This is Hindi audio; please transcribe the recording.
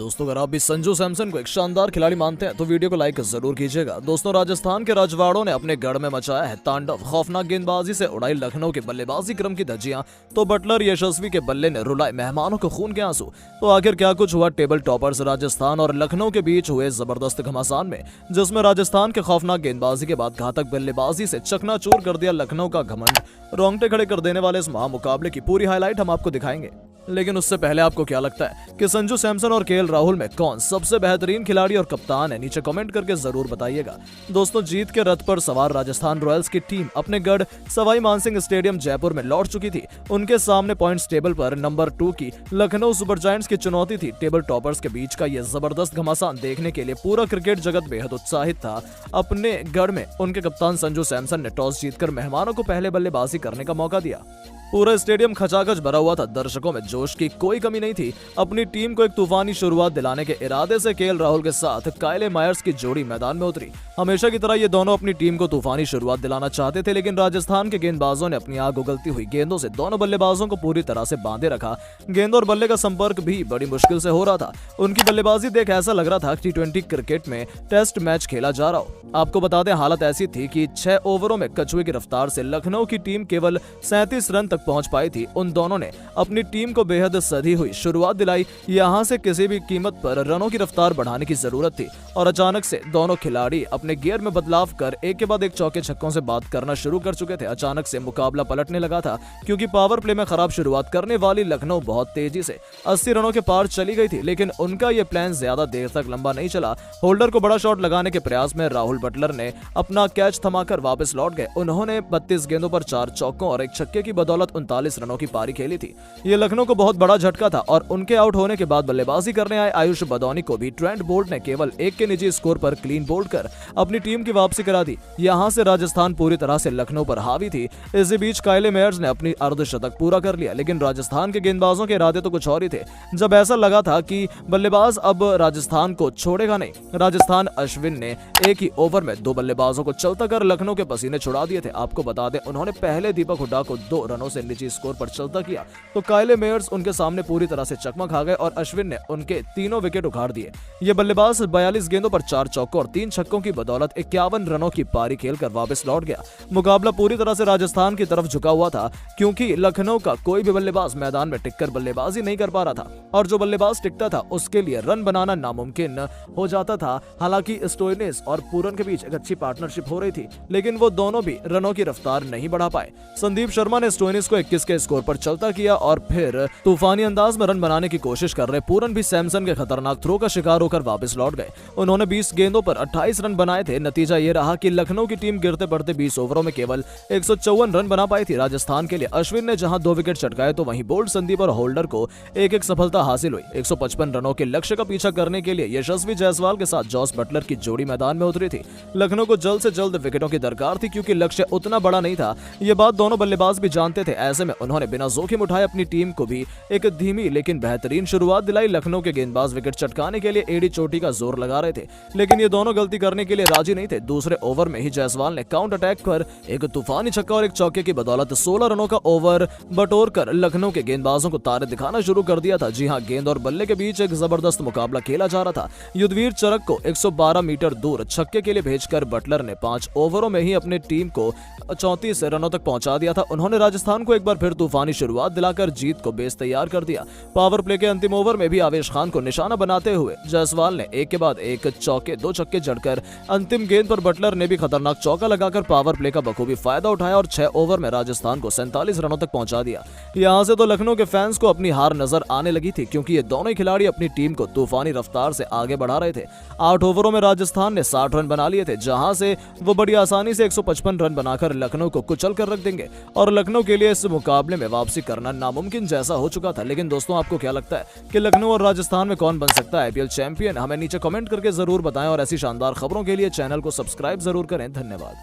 दोस्तों, अगर आप भी संजू सैमसन को एक शानदार खिलाड़ी मानते हैं तो वीडियो को लाइक जरूर कीजिएगा। दोस्तों, राजस्थान के रजवाड़ों ने अपने गढ़ में मचाया है तांडव। खौफनाक गेंदबाजी से उड़ाई लखनऊ के बल्लेबाजी क्रम की धज्जियां, तो बटलर यशस्वी के बल्ले ने रुलाए मेहमानों को खून के आंसू। तो आखिर क्या कुछ हुआ टेबल टॉपर्स राजस्थान और लखनऊ के बीच हुए जबरदस्त घमासान में, जिसमें राजस्थान के खौफनाक गेंदबाजी के बाद घातक बल्लेबाजी से चकनाचूर कर दिया लखनऊ का घमंड। रोंगटे खड़े कर देने वाले इस महामुकाबले की पूरी हाईलाइट हम आपको दिखाएंगे। लेकिन उससे पहले आपको क्या लगता है कि संजू सैमसन और केएल राहुल में कौन सबसे बेहतरीन खिलाड़ी और कप्तान है? नीचे कमेंट करके जरूर बताइएगा। दोस्तों, जीत के रथ पर सवार राजस्थान रॉयल्स की टीम अपने गढ़ सवाई मानसिंह स्टेडियम जयपुर में लौट चुकी थी। उनके सामने पॉइंट्स टेबल पर नंबर 2 की लखनऊ सुपर जायंट्स की चुनौती थी। टेबल टॉपर्स के बीच का यह जबरदस्त घमासान देखने के लिए पूरा क्रिकेट जगत बेहद उत्साहित था। अपने गढ़ में उनके कप्तान संजू सैमसन ने टॉस जीतकर मेहमानों को पहले बल्लेबाजी करने का मौका दिया। पूरा स्टेडियम खचाखच भरा हुआ था। दर्शकों में जोश की कोई कमी नहीं थी। अपनी टीम को एक तूफानी शुरुआत दिलाने के इरादे से केएल राहुल के साथ काइले मायर्स की जोड़ी मैदान में उतरी। हमेशा की तरह ये दोनों अपनी टीम को तूफानी शुरुआत दिलाना चाहते थे, लेकिन राजस्थान के गेंदबाजों ने अपनी आग उगलती हुई गेंदों से दोनों बल्लेबाजों को पूरी तरह से बांधे रखा। गेंद और बल्ले का संपर्क भी बड़ी मुश्किल से हो रहा था। उनकी बल्लेबाजी देख ऐसा लग रहा था कि T20 क्रिकेट में टेस्ट मैच खेला जा रहा हो। आपको बता दें, हालत ऐसी थी कि 6 ओवरों में कछुए की रफ्तार से लखनऊ की टीम केवल 37 रन तक पहुंच पाई थी। उन दोनों ने अपनी टीम को बेहद सधी हुई शुरुआत दिलाई। यहां से किसी भी कीमत पर रनों की रफ्तार बढ़ाने की जरूरत थी और अचानक से दोनों खिलाड़ी अपने गियर में बदलाव कर एक के बाद एक चौके छक्कों से बात करना शुरू कर चुके थे। अचानक से मुकाबला पलटने लगा था, क्योंकि पावर प्ले में खराब शुरुआत करने वाली लखनऊ बहुत तेजी से 80 रनों के पार चली गई थी। लेकिन उनका यह प्लान ज्यादा देर तक लंबा नहीं चला। होल्डर को बड़ा शॉट लगाने के प्रयास में राहुल बटलर ने अपना कैच थमाकर वापस लौट गए। उन्होंने 32 गेंदों पर 4 चौकों और एक छक्के की बदौलत 39 रनों की पारी खेली थी। ये लखनऊ को बहुत बड़ा झटका था और उनके आउट होने के बाद बल्लेबाजी करने आए आयुष बदौनी को भी ट्रेंट बोल्ट ने केवल 1 के निजी स्कोर पर क्लीन बोल्ड कर अपनी टीम की वापसी करा दी। यहां से राजस्थान पूरी तरह से लखनऊ पर हावी थी। इसी बीच काइले मेयर्स ने अपनी अर्धशतक पूरा कर लिया, लेकिन राजस्थान के गेंदबाजों के इरादे तो कुछ और ही थे। जब ऐसा लगा था कि बल्लेबाज अब राजस्थान को छोड़ेगा नहीं, राजस्थान अश्विन ने एक ही ओवर में 2 बल्लेबाजों को चलता कर लखनऊ के पसीने छुड़ा दिए थे। आपको बता दें, उन्होंने पहले दीपक हुड्डा को 2 रनों से निजी स्कोर पर चलता किया, तो काइले मेयर्स उनके सामने पूरी तरह से चकमा खा गए और अश्विन ने उनके तीनों विकेट उखाड़ दिए। ये बल्लेबाज 42 गेंदों पर 4 चौकों और 3 छक्कों की बदौलत 51 रनों की पारी खेलकर वापस लौट गया। मुकाबला पूरी तरह से राजस्थान की तरफ झुका हुआ था, क्योंकि लखनऊ का कोई भी बल्लेबाज मैदान में टिककर बल्लेबाजी नहीं कर पा रहा था और जो बल्लेबाज टिकता था उसके लिए रन बनाना नामुमकिन हो जाता था। हालांकि स्टोइनिस और पूरन के बीच एक अच्छी पार्टनरशिप हो रही थी, लेकिन वो दोनों भी रनों की रफ्तार नहीं बढ़ा पाए। संदीप शर्मा ने स्टोइनिस को 21 के स्कोर पर चलता किया और फिर तूफानी अंदाज में रन बनाने की कोशिश कर रहे पूरन भी सैमसन के खतरनाक थ्रो का शिकार होकर वापस लौट गए। उन्होंने 20 गेंदों पर 28 रन बनाए थे। नतीजा ये रहा कि लखनऊ की टीम गिरते पड़ते 20 ओवरों में केवल 154 रन बना पाई थी। राजस्थान के लिए अश्विन ने जहां 2 विकेट चटकाए, तो वहीं बोल्ट, संदीप और होल्डर को एक सफलता हासिल हुई। 155 रनों के लक्ष्य का पीछा करने के लिए यशस्वी जायसवाल के साथ जॉस बटलर की जोड़ी मैदान में उतरी थी। लखनऊ को जल्द से जल्द विकेटों की दरकार थी, क्योंकि लक्ष्य उतना बड़ा नहीं था। ये बात दोनों बल्लेबाज भी जानते थे। ऐसे में उन्होंने बिना जोखिम उठाए अपनी टीम को भी एक धीमी लेकिन बेहतरीन शुरुआत दिलाई। लखनऊ के गेंदबाज विकेट चटकाने के लिए एडी चोटी का जोर लगा रहे थे, लेकिन ये दोनों गलती करने के लिए राजी नहीं थे। दूसरे ओवर में ही जायसवाल ने काउंटर अटैक कर एक तूफानी छक्का और एक चौके की बदौलत 16 रनों का ओवर बटोर कर लखनऊ के गेंदबाजों को तारे दिखाना शुरू कर दिया था। जी हां, गेंद और बल्ले के बीच एक जबरदस्त मुकाबला खेला जा रहा था। युद्धवीर चरक को 112 मीटर दूर छक्के के लिए भेजकर बटलर ने 5 ओवरों में ही अपनी टीम को 34 रनों तक पहुंचा दिया था। उन्होंने राजस्थान को एक बार फिर तूफानी शुरुआत दिलाकर जीत को बेस तैयार कर दिया। पावर प्ले के अंतिम ओवर में भी आवेश खान को निशाना बनाते हुए जायसवाल ने एक के बाद एक चौके 2 छक्के जड़कर अंतिम गेंद पर बटलर ने भी खतरनाक चौका लगाकर पावर प्ले का बखूबी फायदा उठाया और 6 ओवर में राजस्थान को 47 रनों तक पहुंचा दिया। यहां से तो लखनऊ के फैंस को अपनी हार नजर आने लगी थी, क्योंकि ये दोनों ही खिलाड़ी अपनी टीम को तूफानी रफ्तार से आगे बढ़ा रहे थे। 8 ओवरों में राजस्थान ने 60 रन बना लिए थे, जहां से वो बड़ी आसानी से 155 रन बनाकर लखनऊ को कुचल कर रख देंगे और लखनऊ के लिए इस मुकाबले में वापसी करना नामुमकिन जैसा हो चुका था। लेकिन दोस्तों, आपको क्या लगता है कि लखनऊ और राजस्थान में कौन बन सकता है आईपीएल चैंपियन? हमें नीचे कमेंट करके जरूर बताएं और ऐसी शानदार खबरों के लिए चैनल को सब्सक्राइब जरूर करें। धन्यवाद।